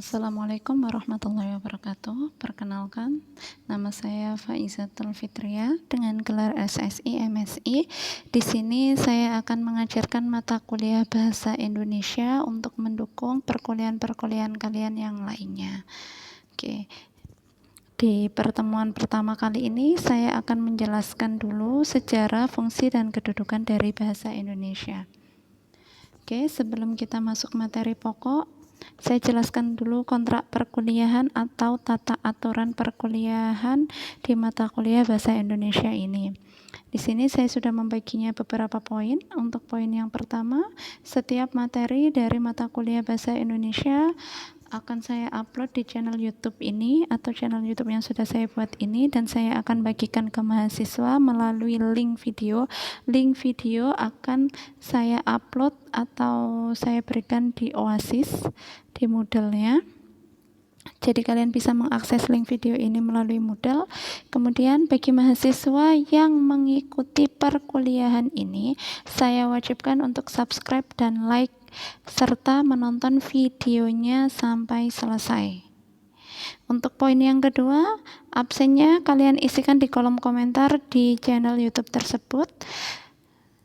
Assalamualaikum warahmatullahi wabarakatuh. Perkenalkan, nama saya Faizatul Fitriya dengan gelar SSI MSI. Di sini saya akan mengajarkan mata kuliah Bahasa Indonesia untuk mendukung perkuliahan-perkuliahan kalian yang lainnya. Oke. Di pertemuan pertama kali ini saya akan menjelaskan dulu sejarah, fungsi, dan kedudukan dari bahasa Indonesia. Oke, sebelum kita masuk materi pokok, saya jelaskan dulu kontrak perkuliahan atau tata aturan perkuliahan di mata kuliah Bahasa Indonesia ini. Di sini saya sudah membaginya beberapa poin. Untuk poin yang pertama, setiap materi dari mata kuliah Bahasa Indonesia akan saya upload di channel YouTube ini atau channel YouTube yang sudah saya buat ini, dan saya akan bagikan ke mahasiswa melalui link video. Link video akan saya upload atau saya berikan di Oasis di Moodle-nya. Jadi kalian bisa mengakses link video ini melalui Moodle. Kemudian bagi mahasiswa yang mengikuti perkuliahan ini, saya wajibkan untuk subscribe dan like serta menonton videonya sampai selesai. Untuk poin yang kedua, absennya kalian isikan di kolom komentar di channel YouTube tersebut.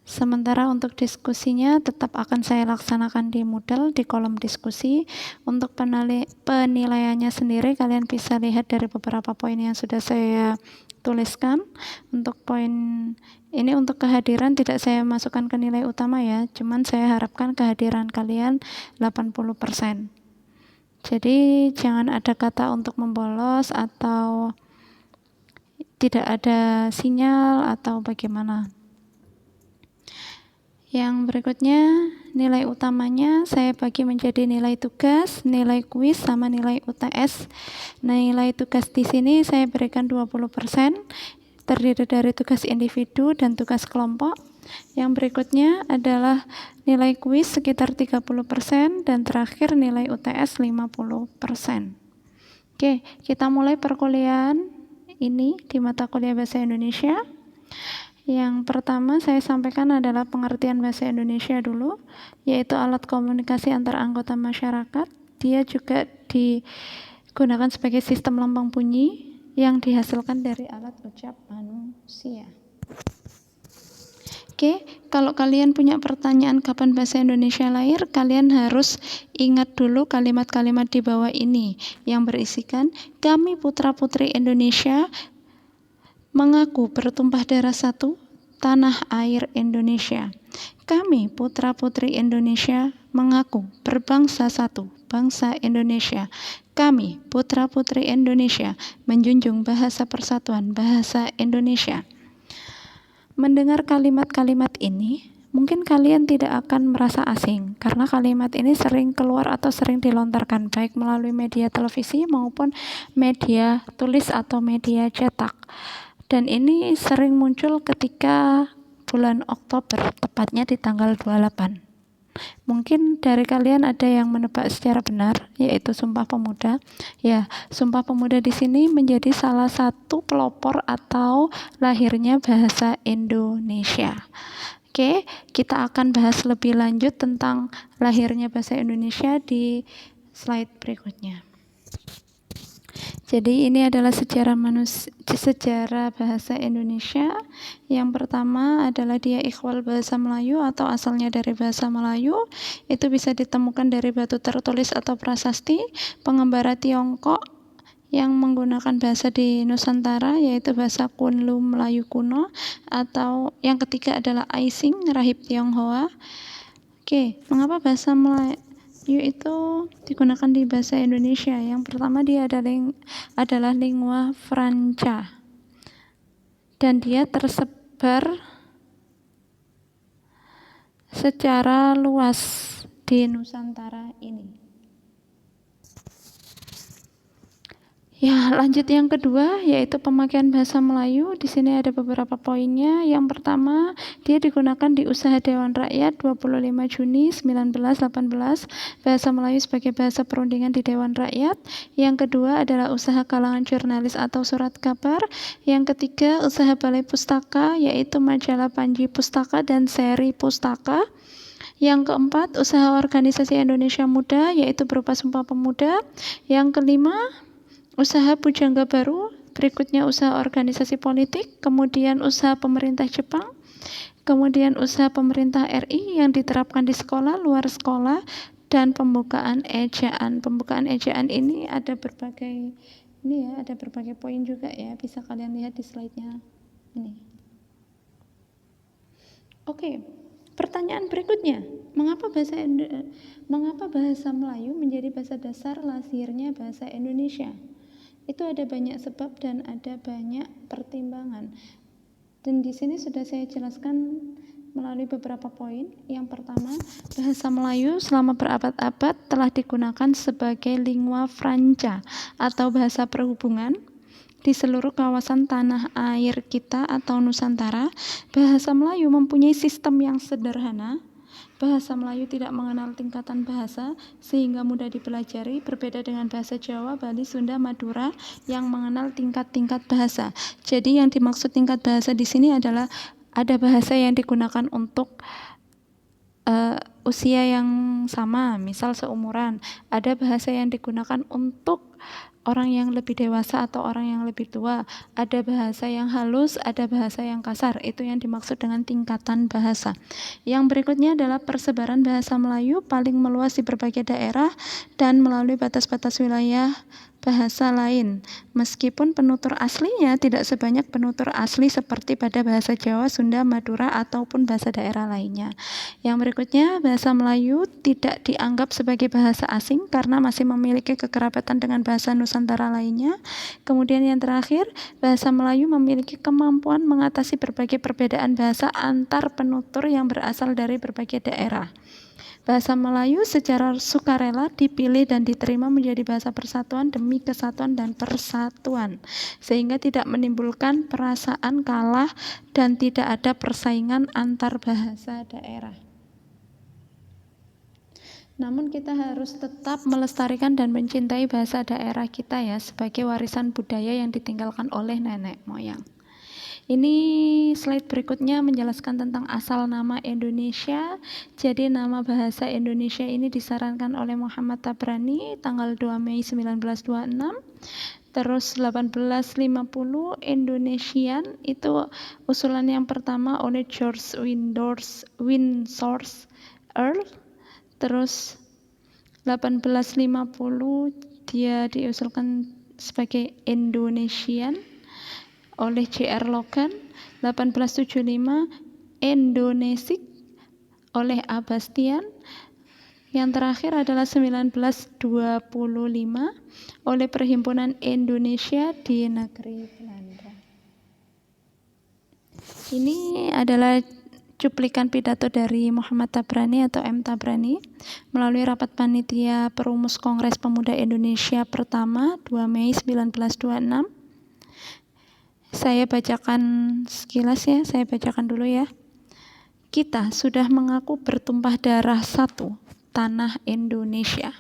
Sementara untuk diskusinya tetap akan saya laksanakan di Moodle di kolom diskusi. Untuk penilaiannya sendiri kalian bisa lihat dari beberapa poin yang sudah saya tuliskan. Untuk poin ini untuk kehadiran tidak saya masukkan ke nilai utama ya, cuman saya harapkan kehadiran kalian 80%. Jadi jangan ada kata untuk membolos atau tidak ada sinyal atau bagaimana. Yang berikutnya, nilai utamanya saya bagi menjadi nilai tugas, nilai kuis, sama nilai UTS. Nilai tugas di sini saya berikan 20%, terdiri dari tugas individu dan tugas kelompok. Yang berikutnya adalah nilai kuis sekitar 30% dan terakhir nilai UTS 50%. Oke, kita mulai perkuliahan ini di mata kuliah Bahasa Indonesia. Yang pertama saya sampaikan adalah pengertian bahasa Indonesia dulu, yaitu alat komunikasi antar anggota masyarakat. Dia juga digunakan sebagai sistem lambang bunyi yang dihasilkan dari alat ucap manusia. Oke, kalau kalian punya pertanyaan kapan bahasa Indonesia lahir, kalian harus ingat dulu kalimat-kalimat di bawah ini yang berisikan, kami putra-putri Indonesia mengaku bertumpah darah satu, tanah air Indonesia. Kami putra-putri Indonesia mengaku berbangsa satu, bangsa Indonesia. Kami putra-putri Indonesia menjunjung bahasa persatuan, bahasa Indonesia. Mendengar kalimat-kalimat ini, mungkin kalian tidak akan merasa asing karena kalimat ini sering keluar atau sering dilontarkan baik melalui media televisi maupun media tulis atau media cetak. Dan ini sering muncul ketika bulan Oktober, tepatnya di tanggal 28. Mungkin dari kalian ada yang menebak secara benar, yaitu Sumpah Pemuda. Ya, Sumpah Pemuda di sini menjadi salah satu pelopor atau lahirnya bahasa Indonesia. Oke, kita akan bahas lebih lanjut tentang lahirnya bahasa Indonesia di slide berikutnya. Jadi ini adalah sejarah bahasa Indonesia. Yang pertama adalah dia ikhwal bahasa Melayu atau asalnya dari bahasa Melayu. Itu bisa ditemukan dari batu tertulis atau prasasti. Pengembara Tiongkok yang menggunakan bahasa di Nusantara yaitu bahasa Kunlu Melayu kuno. Atau yang ketiga adalah Aising, rahib Tionghoa. Oke, mengapa bahasa Melayu itu digunakan di bahasa Indonesia? Yang pertama dia adalah lingua franca dan dia tersebar secara luas di Nusantara ini. Ya, lanjut yang kedua yaitu pemakaian bahasa Melayu. Di sini ada beberapa poinnya. Yang pertama, dia digunakan di Usaha Dewan Rakyat 25 Juni 1918, bahasa Melayu sebagai bahasa perundingan di Dewan Rakyat. Yang kedua adalah usaha kalangan jurnalis atau surat kabar. Yang ketiga, usaha Balai Pustaka yaitu majalah Panji Pustaka dan seri Pustaka. Yang keempat, usaha organisasi Indonesia Muda, yaitu berupa Sumpah Pemuda. Yang kelima, usaha Pujangga Baru, berikutnya usaha organisasi politik, kemudian usaha pemerintah Jepang, kemudian usaha pemerintah RI yang diterapkan di sekolah, luar sekolah, dan pembukaan ejaan. Pembukaan ejaan ini ada berbagai poin juga ya, bisa kalian lihat di slide-nya ini. Oke, pertanyaan berikutnya, mengapa bahasa Melayu menjadi bahasa dasar lahirnya bahasa Indonesia? Itu ada banyak sebab dan ada banyak pertimbangan. Dan di sini sudah saya jelaskan melalui beberapa poin. Yang pertama, bahasa Melayu selama berabad-abad telah digunakan sebagai lingua franca atau bahasa perhubungan di seluruh kawasan tanah air kita atau Nusantara. Bahasa Melayu mempunyai sistem yang sederhana. Bahasa Melayu tidak mengenal tingkatan bahasa sehingga mudah dipelajari, berbeda dengan bahasa Jawa, Bali, Sunda, Madura yang mengenal tingkat-tingkat bahasa. Jadi yang dimaksud tingkat bahasa di sini adalah ada bahasa yang digunakan untuk usia yang sama, misal seumuran. Ada bahasa yang digunakan untuk orang yang lebih dewasa atau orang yang lebih tua. Ada bahasa yang halus, ada bahasa yang kasar. Itu yang dimaksud dengan tingkatan bahasa. Yang berikutnya adalah persebaran bahasa Melayu paling meluas di berbagai daerah dan melalui batas-batas wilayah bahasa lain, meskipun penutur aslinya tidak sebanyak penutur asli seperti pada bahasa Jawa, Sunda, Madura, ataupun bahasa daerah lainnya. Yang berikutnya, bahasa Melayu tidak dianggap sebagai bahasa asing karena masih memiliki kekerabatan dengan bahasa Nusantara lainnya. Kemudian yang terakhir, bahasa Melayu memiliki kemampuan mengatasi berbagai perbedaan bahasa antar penutur yang berasal dari berbagai daerah. Bahasa Melayu secara sukarela dipilih dan diterima menjadi bahasa persatuan demi kesatuan dan persatuan, sehingga tidak menimbulkan perasaan kalah dan tidak ada persaingan antar bahasa daerah. Namun kita harus tetap melestarikan dan mencintai bahasa daerah kita ya, sebagai warisan budaya yang ditinggalkan oleh nenek moyang. Ini slide berikutnya menjelaskan tentang asal nama Indonesia. Jadi nama bahasa Indonesia ini disarankan oleh Muhammad Tabrani tanggal 2 Mei 1926. Terus 1850 Indonesian itu usulan yang pertama oleh George Windsor Earl. Terus 1850 dia diusulkan sebagai Indonesian oleh J.R. Logan. 1875 Indonesik oleh Abastian. Yang terakhir adalah 1925 oleh Perhimpunan Indonesia di negeri Belanda. Ini adalah cuplikan pidato dari Muhammad Tabrani atau M. Tabrani melalui rapat panitia perumus Kongres Pemuda Indonesia pertama 2 Mei 1926. Saya bacakan sekilas ya, saya bacakan dulu ya. Kita sudah mengaku bertumpah darah satu, tanah Indonesia.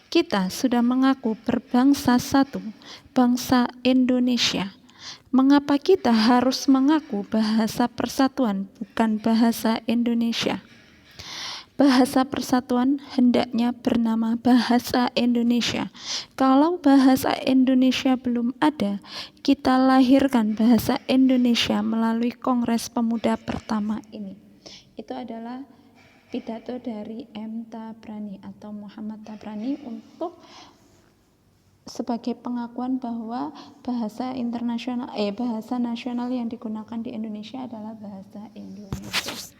Kita sudah mengaku berbangsa satu, bangsa Indonesia. Mengapa kita harus mengaku bahasa persatuan, bukan bahasa Indonesia? Bahasa persatuan hendaknya bernama bahasa Indonesia. Kalau bahasa Indonesia belum ada, kita lahirkan bahasa Indonesia melalui Kongres Pemuda pertama ini. Itu adalah pidato dari M. Tabrani atau Muhammad Tabrani untuk sebagai pengakuan bahwa bahasa nasional yang digunakan di Indonesia adalah bahasa Indonesia.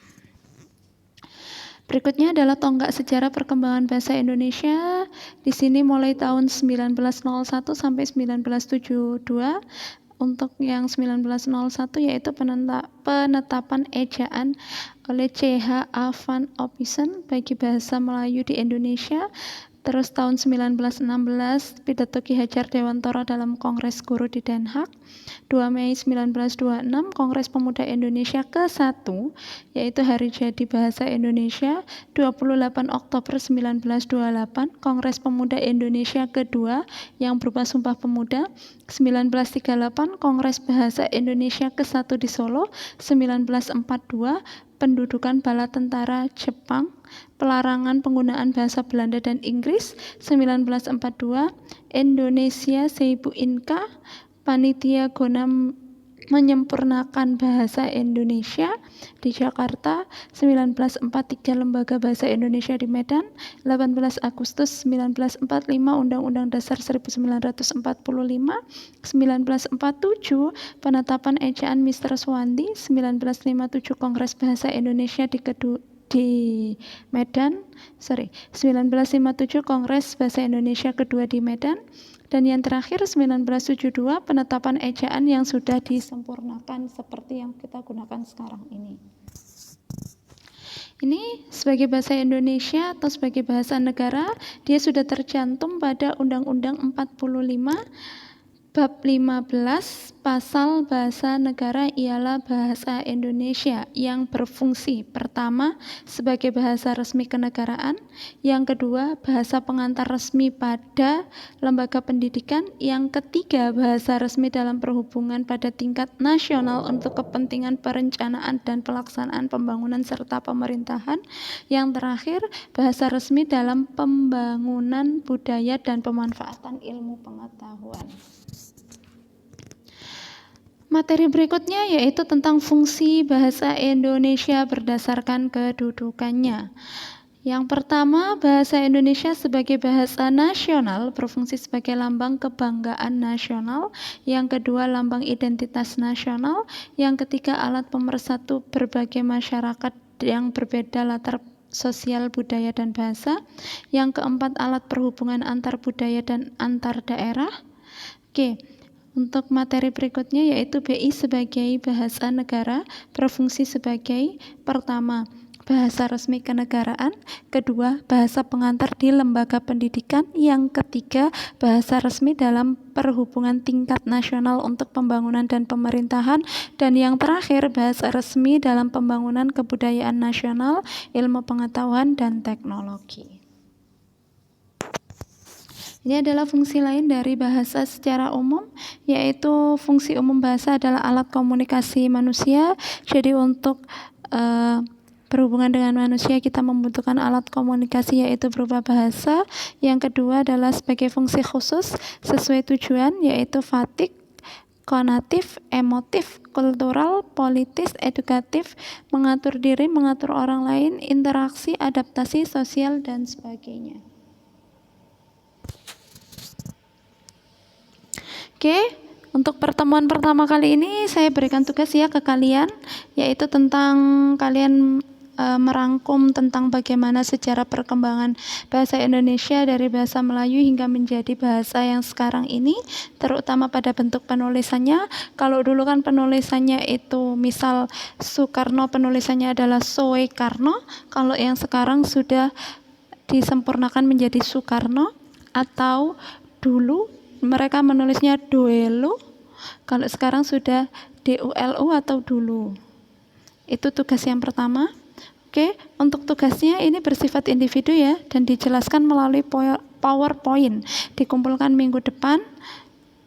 Berikutnya adalah tonggak sejarah perkembangan bahasa Indonesia. Di sini mulai tahun 1901 sampai 1972. Untuk yang 1901 yaitu penetapan ejaan oleh C.H.A. van Ophuijsen bagi bahasa Melayu di Indonesia. Terus tahun 1916 pidato Ki Hajar Dewantara dalam Kongres Guru di Den Haag. 2 Mei 1926 Kongres Pemuda Indonesia ke-1 yaitu Hari Jadi Bahasa Indonesia. 28 Oktober 1928 Kongres Pemuda Indonesia ke-2 yang berupa Sumpah Pemuda. 1938 Kongres Bahasa Indonesia ke-1 di Solo. 1942 pendudukan bala tentara Jepang, pelarangan penggunaan bahasa Belanda dan Inggris 1942, Indonesia Seibu Inka, panitia guna menyempurnakan bahasa Indonesia di Jakarta 1943, Lembaga Bahasa Indonesia di Medan 18 Agustus 1945, Undang-Undang Dasar 1945 1947, penetapan ejaan Mr. Suwandi 1957, Kongres Bahasa Indonesia di Medan 1957, Kongres Bahasa Indonesia kedua di Medan. Dan yang terakhir 1972, penetapan ejaan yang sudah disempurnakan seperti yang kita gunakan sekarang ini. Ini sebagai bahasa Indonesia atau sebagai bahasa negara, dia sudah tercantum pada Undang-Undang 45 Bab 15 pasal bahasa negara ialah bahasa Indonesia yang berfungsi pertama sebagai bahasa resmi kenegaraan, yang kedua bahasa pengantar resmi pada lembaga pendidikan, yang ketiga bahasa resmi dalam perhubungan pada tingkat nasional untuk kepentingan perencanaan dan pelaksanaan pembangunan serta pemerintahan, yang terakhir bahasa resmi dalam pembangunan budaya dan pemanfaatan ilmu pengetahuan. Materi berikutnya yaitu tentang fungsi bahasa Indonesia berdasarkan kedudukannya. Yang pertama, bahasa Indonesia sebagai bahasa nasional berfungsi sebagai lambang kebanggaan nasional. Yang kedua, lambang identitas nasional. Yang ketiga, alat pemersatu berbagai masyarakat yang berbeda latar sosial, budaya, dan bahasa. Yang keempat, alat perhubungan antar budaya dan antar daerah. Oke. Untuk materi berikutnya yaitu BI sebagai bahasa negara berfungsi sebagai pertama, bahasa resmi kenegaraan, kedua, bahasa pengantar di lembaga pendidikan, yang ketiga, bahasa resmi dalam perhubungan tingkat nasional untuk pembangunan dan pemerintahan, dan yang terakhir, bahasa resmi dalam pembangunan kebudayaan nasional, ilmu pengetahuan, dan teknologi. Ini adalah fungsi lain dari bahasa secara umum, yaitu fungsi umum bahasa adalah alat komunikasi manusia. Jadi untuk berhubungan dengan manusia kita membutuhkan alat komunikasi yaitu berupa bahasa. Yang kedua adalah sebagai fungsi khusus sesuai tujuan yaitu fatik, konatif, emotif, kultural, politis, edukatif, mengatur diri, mengatur orang lain, interaksi, adaptasi sosial, dan sebagainya. Oke, untuk pertemuan pertama kali ini saya berikan tugas ya ke kalian, yaitu tentang kalian merangkum tentang bagaimana sejarah perkembangan bahasa Indonesia dari bahasa Melayu hingga menjadi bahasa yang sekarang ini, terutama pada bentuk penulisannya. Kalau dulu kan penulisannya itu misal Soekarno, penulisannya adalah Soekarno. Kalau yang sekarang sudah disempurnakan menjadi Soekarno, atau dulu mereka menulisnya Doelu, kalau sekarang sudah Dulu atau dulu. Itu tugas yang pertama. Oke, untuk tugasnya ini bersifat individu ya, dan dijelaskan melalui PowerPoint, dikumpulkan minggu depan,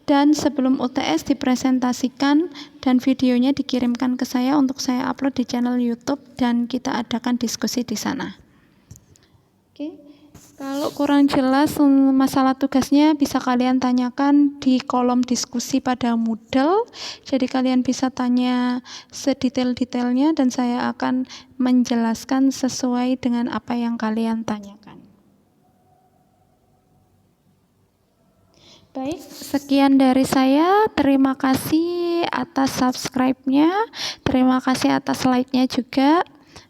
dan sebelum UTS dipresentasikan, dan videonya dikirimkan ke saya untuk saya upload di channel YouTube, dan kita adakan diskusi di sana. Oke. Kalau kurang jelas masalah tugasnya bisa kalian tanyakan di kolom diskusi pada Moodle. Jadi kalian bisa tanya sedetail-detailnya dan saya akan menjelaskan sesuai dengan apa yang kalian tanyakan. Baik, sekian dari saya. Terima kasih atas subscribe-nya. Terima kasih atas like-nya juga.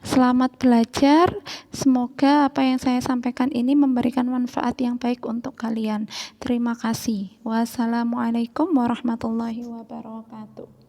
Selamat belajar. Semoga apa yang saya sampaikan ini memberikan manfaat yang baik untuk kalian. Terima kasih. Wassalamualaikum warahmatullahi wabarakatuh.